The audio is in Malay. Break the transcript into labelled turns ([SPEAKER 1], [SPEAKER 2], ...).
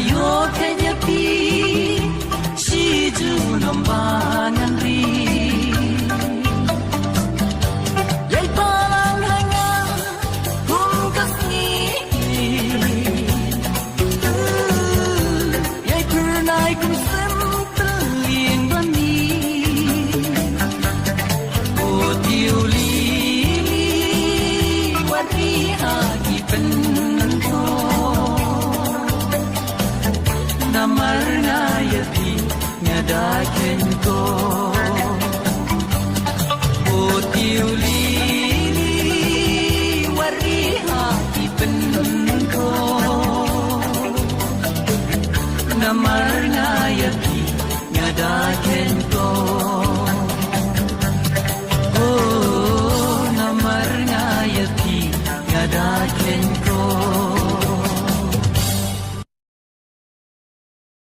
[SPEAKER 1] yo kenya pi shi ju nom ba nan ri yai palang hanga kum kasni yai purnai kum sem tling ban ni o tiu li wat ri ha ki pen Namarna yapi ngada kenko o tiuli wariha ipenko Namarna yapi ngada kenko o namarna yapi ngada kenko